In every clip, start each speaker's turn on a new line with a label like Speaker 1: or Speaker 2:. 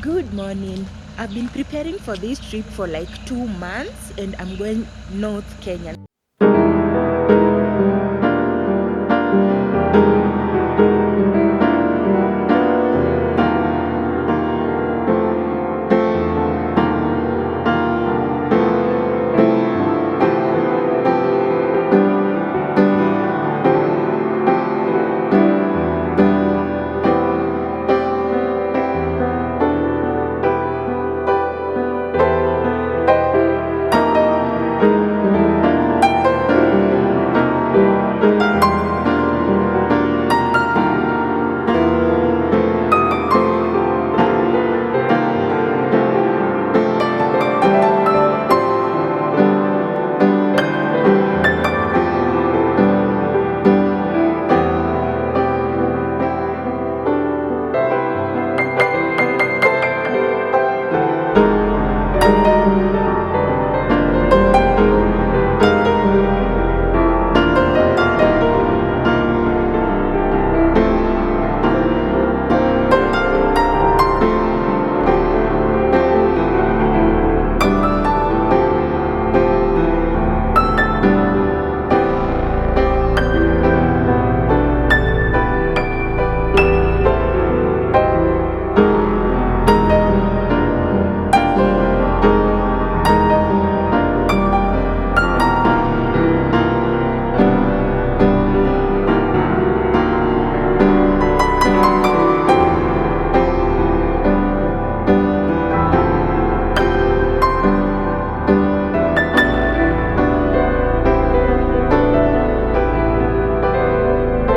Speaker 1: Good morning. I've been preparing for this trip for like 2 months and I'm going North Kenya.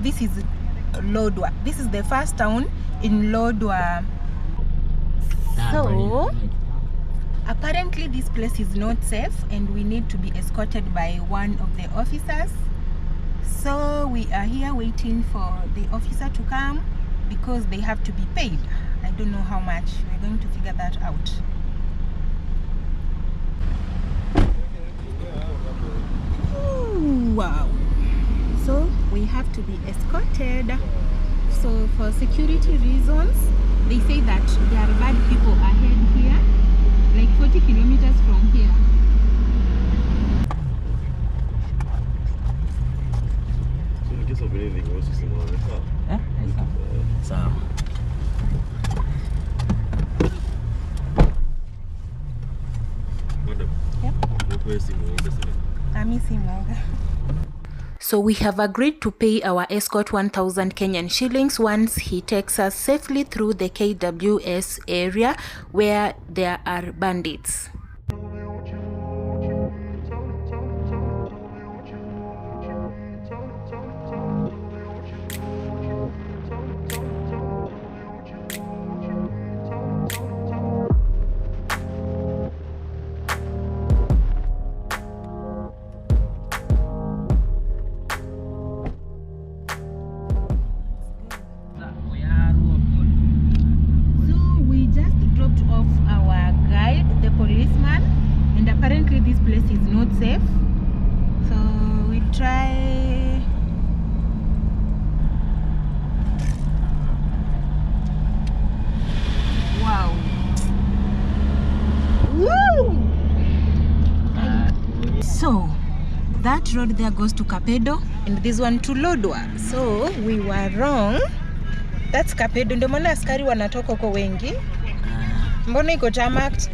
Speaker 1: This is Lodwar. This is the first town in Lodwar. So apparently this place is not safe and we need to be escorted by one of the officers. So we are here waiting for the officer to come because they have to be paid. I don't know how much. We're going to figure that out. Ooh, wow. So we have to be escorted. So for security reasons, they say that there are bad people ahead here, like 40 kilometers from here. So we have agreed to pay our escort 1,000 Kenyan shillings once he takes us safely through the KWS area where there are bandits. This place is not safe, so we try. Wow. Woo! So that road there goes to Kapedo and this one to Lodwar. So we were wrong. That's Kapedo. Ndio maana askari wanatoka huko wengi. Mbona iko jamaked?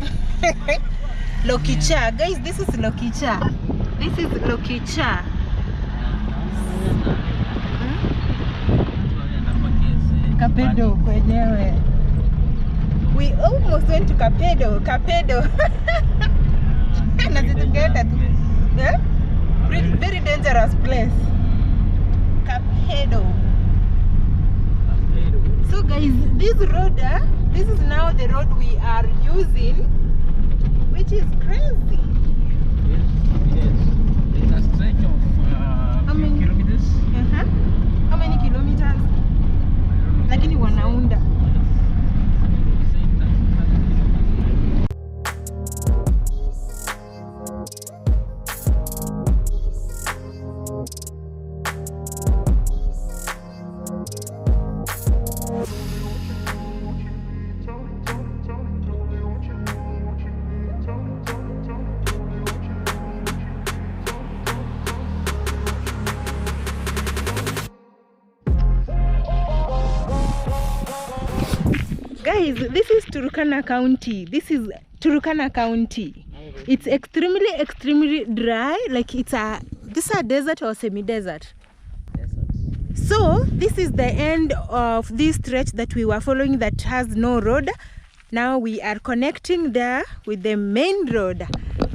Speaker 1: Lokicha, guys, this is Lokicha. This is Lokicha. Kapedo kwenyewe. We almost went to Kapedo. Na zitugenda tu. Yeah? Very dangerous place. Kapedo. So guys, this road, this is now the road we are using, which is crazy.
Speaker 2: Yes. It's a stretch of how many kilometers?
Speaker 1: How many kilometers? Lakini wanaunda. guys, this is Turkana County. This is Turkana County. It's extremely dry. Like it's a desert or semi-desert. So this is the end of this stretch that we were following that has no road. Now we are connecting there with the main road.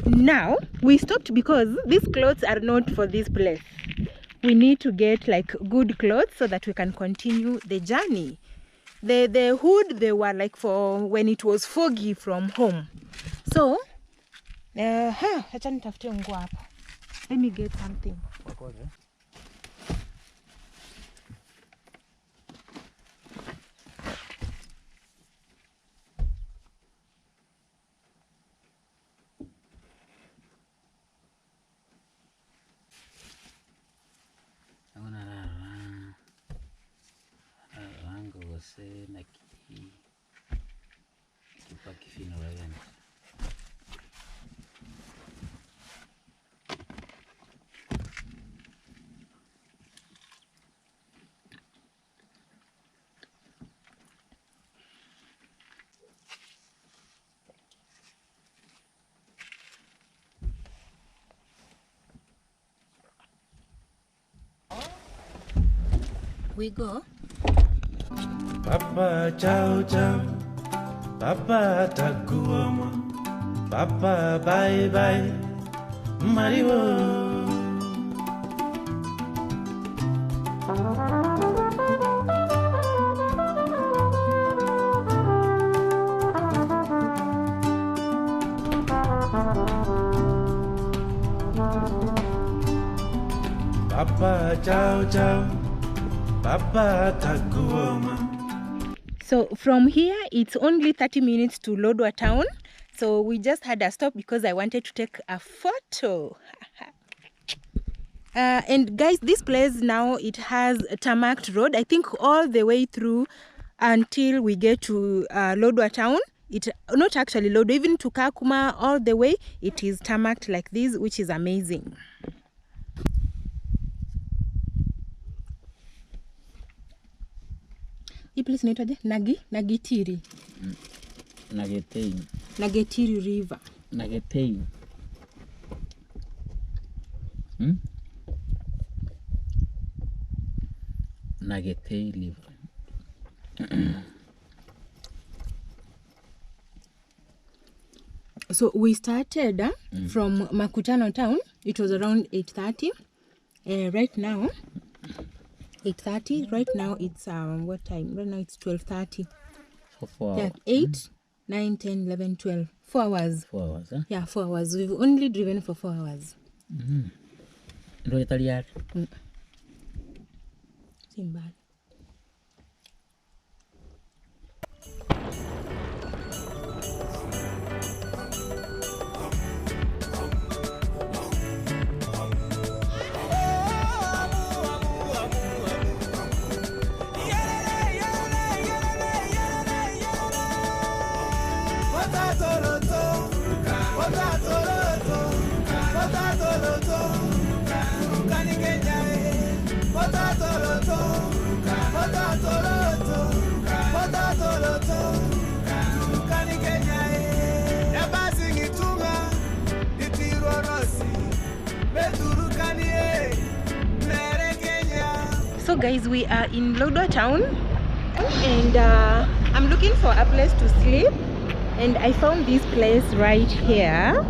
Speaker 1: Now we stopped because these clothes are not for this place. We need to get like good clothes so that we can continue the journey. The hood, they were like for when it was foggy from home. So let me get something. We go.
Speaker 3: Papa ciao ciao, Papa takuoma, Papa bye bye, Mariwo. Papa ciao ciao, Papa takuoma.
Speaker 1: So from here, it's only 30 minutes to Lodwar town. So we just had a stop because I wanted to take a photo. And guys, this place now, it has a tarmacked road. I think all the way through until we get to Lodwar town. It not actually Lodwar, even to Kakuma, all the way, it is tarmacked like this, which is amazing. Hii place inaitwaje? Nagitiri. Nagetiri River.
Speaker 2: Nagetei. Nagetei River.
Speaker 1: So we started from Makutano town. It was around 8:30. Right now 8:30. Right now it's what time? Right now it's 12:30.
Speaker 2: For 4
Speaker 1: yeah,
Speaker 2: hours.
Speaker 1: 8, 9, 10, 11, 12. 4 hours.
Speaker 2: 4 hours, huh?
Speaker 1: Yeah, 4 hours. We've only driven for 4 hours.
Speaker 2: Ndio Italiano.
Speaker 1: Simba. So guys, we are in Lodwar town and I'm looking for a place to sleep, and I found this place right here.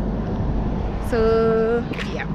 Speaker 1: So yeah.